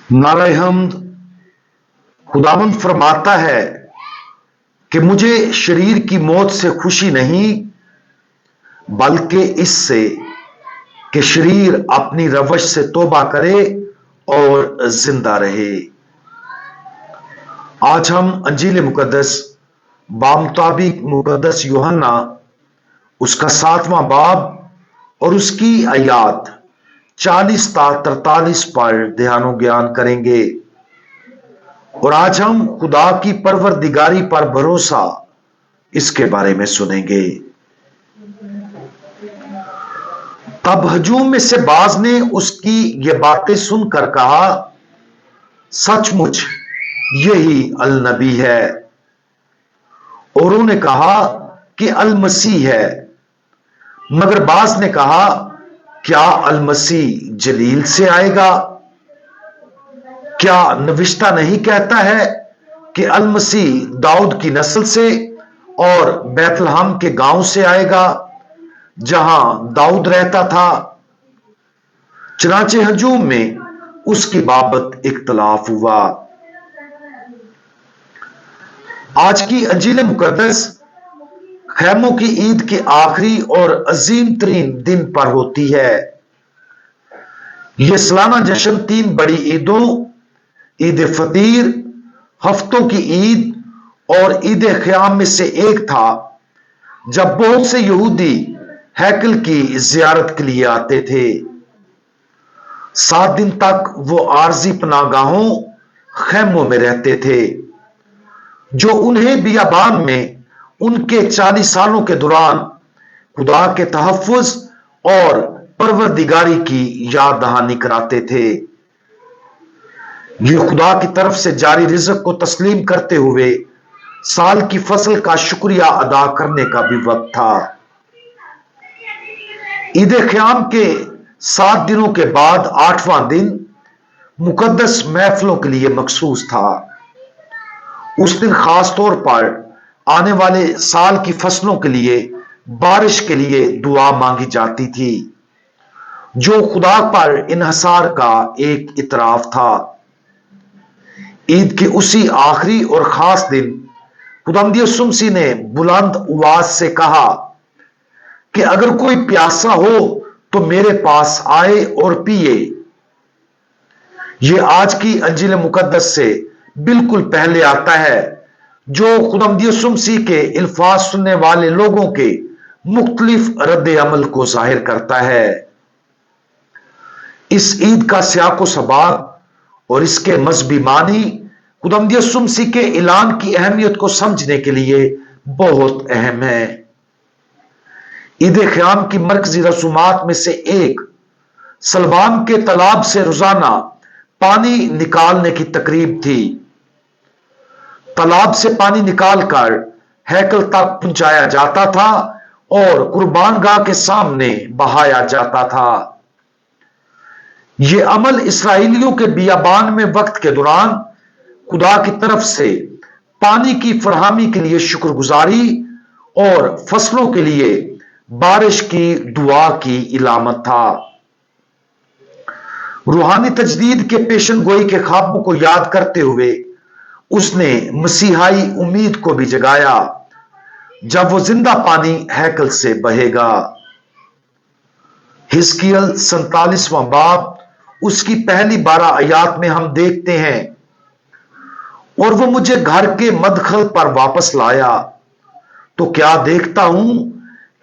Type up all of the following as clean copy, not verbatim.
नारे हमद। खुदावंद फरमाता है कि मुझे शरीर की मौत से खुशी नहीं, बल्कि इससे कि शरीर अपनी रवश से तौबा करे और जिंदा रहे। आज हम अंजील मुकद्दस बामुताबिक मुकद्दस यूहन्ना उसका 7वां बाब और उसकी आयात 40 ता 43 पर ध्यानो ज्ञान करेंगे। और आज हम खुदा की परवरदिगारी पर भरोसा इसके बारे में सुनेंगे। तब हजूम में से बाज ने उसकी ये बातें सुनकर कहा, सचमुच यही अल नबी है। औरों ने कहा कि अल मसीह है। मगर बाज ने कहा, क्या अल मसीह जलील से आएगा? क्या नविश्ता नहीं कहता है कि अल मसीह दाऊद की नस्ल से और बैतलहम के गांव से आएगा, जहां दाऊद रहता था? चनाचे हजूम में उसकी बाबत इख्तलाफ हुआ। आज की अंजील मुकद्दस खैमों की ईद के आखिरी और अजीम तरीन दिन पर होती है। यह सालाना जश्न 3 बड़ी ईदों, ईद फतीर, हफ्तों की ईद और ईद क़याम में से एक था, जब बहुत से यहूदी हैकल की जियारत के लिए आते थे। 7 दिन तक वो आरजी पनागाहों खैमों में रहते थे, जो उन्हें बियाबान में उनके 40 सालों के दौरान खुदा के तहफ़्फ़ुज़ और परवरदिगारी की याद दहानी कराते थे। यह खुदा की तरफ से जारी रिज़्क़ को तस्लीम करते हुए साल की फसल का शुक्रिया अदा करने का भी वक्त था। ईद क़याम के 7 दिनों के बाद 8वां दिन मुकद्दस महफिलों के लिए मखसूस था। उस दिन खास तौर पर आने वाले साल की फसलों के लिए बारिश के लिए दुआ मांगी जाती थी, जो खुदा पर इन्हसार का एक इतराफ था। ईद के उसी आखिरी और खास दिन खुदावंद यीशु मसीह ने बुलंद आवाज से कहा कि अगर कोई प्यासा हो तो मेरे पास आए और पिए। यह आज की अंजील मुकद्दस से बिल्कुल पहले आता है, जो खुदावंद यीशु मसीह के अल्फाज सुनने वाले लोगों के मुख्तलिफ रद्द अमल को जाहिर करता है। इस ईद का सियाको सबाब और इसके मजहबी मानी खुदावंद यीशु मसीह के ऐलान की अहमियत को समझने के लिए बहुत अहम है। ईद क़याम की मरकजी रसूमात में से एक सलबान के तालाब से रोजाना पानी निकालने की तकरीब थी। तालाब से पानी निकालकर हैकल तक पहुंचाया जाता था और कुर्बानगाह के सामने बहाया जाता था। यह अमल इसराइलियों के बियाबान में वक्त के दौरान खुदा की तरफ से पानी की फरहमी के लिए शुक्रगुजारी और फसलों के लिए बारिश की दुआ की इलामत था। रूहानी तजदीद के पेशन गोई के ख्वाबों को याद करते हुए उसने मसीहाई उम्मीद को भी जगाया, जब वो जिंदा पानी हैकल से बहेगा। हिजकिय्याल 47वां बाब उसकी पहली 12 आयात में हम देखते हैं, और वो मुझे घर के मदखल पर वापस लाया, तो क्या देखता हूं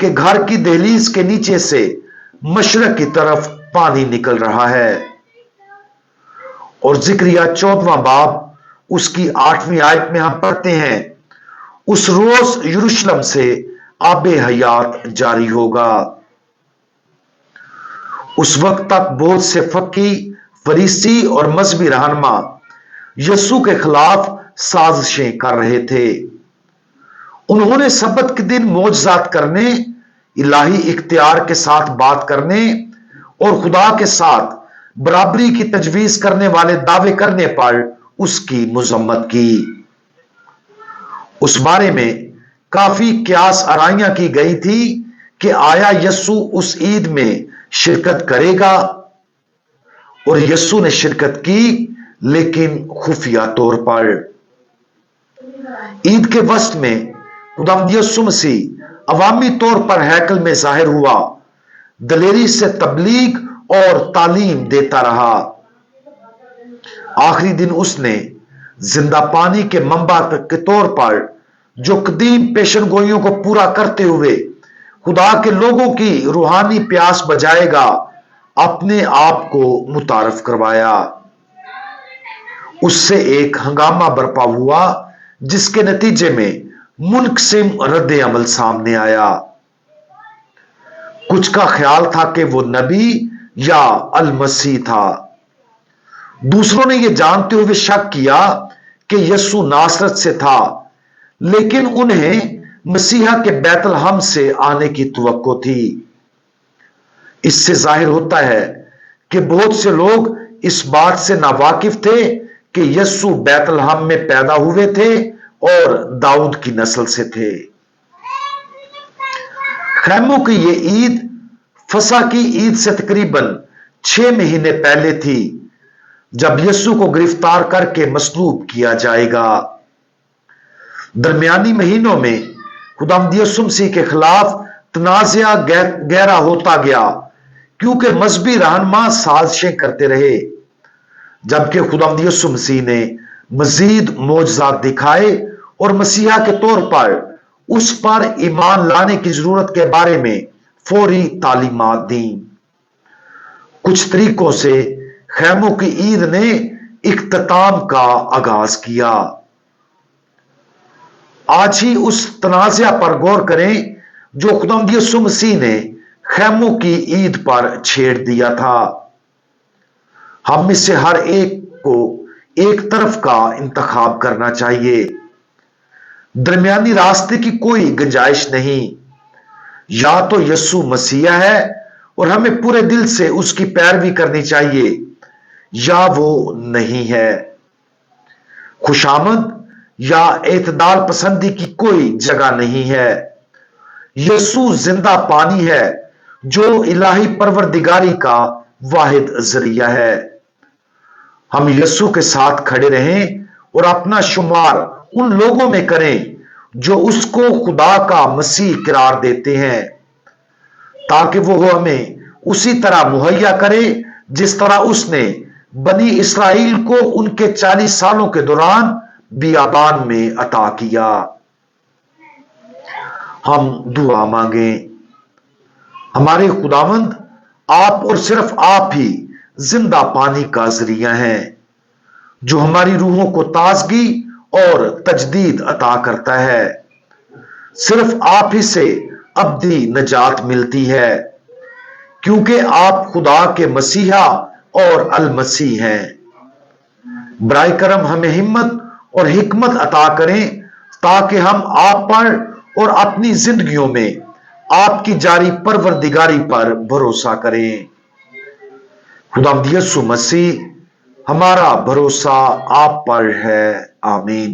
कि घर की दहलीज के नीचे से मशरक की तरफ पानी निकल रहा है। और ज़िक्रिया 14वां बाब उसकी 8वीं आयत में हम पढ़ते हैं, उस रोज यरूशलेम से आबे हयात जारी होगा। उस वक्त तक बहुत से फकी, फरीसी और मजहबी रहनुमा यीशु के खिलाफ साजिशें कर रहे थे। उन्होंने सब्त के दिन मौजज़ात करने, इलाही इख्तियार के साथ बात करने और खुदा के साथ बराबरी की तजवीज करने वाले दावे करने पर उसकी मुजम्मत की। उस बारे में काफी क्यास आराइयां की गई थी कि आया यीशु उस ईद में शिरकत करेगा, और यीशु ने शिरकत की, लेकिन खुफिया तौर पर। ईद के वक्त में खुदावंद यीशु मसीह अवामी तौर पर हैकल में जाहिर हुआ, दलेरी से तबलीग और तालीम देता रहा। आखिरी दिन उसने जिंदा पानी के मंबा के तौर पर जो कदीम पेशन गोइयों को पूरा करते हुए खुदा के लोगों की रूहानी प्यास बजाएगा, अपने आप को मुतारफ करवाया। उससे एक हंगामा बरपा हुआ जिसके नतीजे में मुनक़सिम रद्द अमल सामने आया। कुछ का ख्याल था कि वो नबी या अल मसीह था। दूसरों ने यह जानते हुए शक किया कि यीशु नासरत से था, लेकिन उन्हें मसीहा के बैतलहम से आने की तवक्को थी। इससे जाहिर होता है कि बहुत से लोग इस बात से नावाकिफ थे कि यीशु बैतलहम में पैदा हुए थे और दाऊद की नस्ल से थे। खैमों की ये ईद फसा की ईद से तकरीबन 6 महीने पहले थी, जब यीशु को गिरफ्तार करके मसलूब किया जाएगा। दरमियानी महीनों में खुदावंद यीशु मसीह के खिलाफ तनाज़ा गहरा होता गया, क्योंकि मजहबी रहनुमा साजिशें करते रहे, जबकि खुदावंद यीशु मसीह ने मजीद मोजज़ात दिखाए और मसीहा के तौर पर उस पर ईमान लाने की जरूरत के बारे में फौरी तालीमात दी। कुछ तरीकों से खैमों की ईद ने इख्तिताम का आगाज किया। आज ही उस तनाज़ा पर गौर करें जो खुदावंद यीशु मसीह ने खैमों की ईद पर छेड़ दिया था। हम में से हर एक को एक तरफ का इंतखाब करना चाहिए। दरमियानी रास्ते की कोई गुंजाइश नहीं। या तो यीशु मसीहा है और हमें पूरे दिल से उसकी पैरवी करनी चाहिए, या वो नहीं है। खुशामद या एतदाल पसंदी की कोई जगह नहीं है। यीशु जिंदा पानी है जो इलाही परवरदिगारी का वाहिद जरिया है। हम यीशु के साथ खड़े रहें और अपना शुमार उन लोगों में करें जो उसको खुदा का मसीह करार देते हैं, ताकि वो हमें उसी तरह मुहैया करे जिस तरह उसने बनी इसराइल को उनके 40 सालों के दौरान बियाबान में अता किया। हम दुआ मांगे। हमारे खुदावंद, आप और सिर्फ आप ही जिंदा पानी का जरिया हैं, जो हमारी रूहों को ताजगी और तजदीद अता करता है। सिर्फ आप ही से अब्दी नजात मिलती है, क्योंकि आप खुदा के मसीहा और अल मसीह हैं। बराए करम हमें हिम्मत और हिकमत अता करें, ताकि हम आप पर और अपनी जिंदगियों में आपकी जारी परवरदिगारी पर भरोसा करें। खुदावंद यीशु मसीह, हमारा भरोसा आप पर है। आमीन।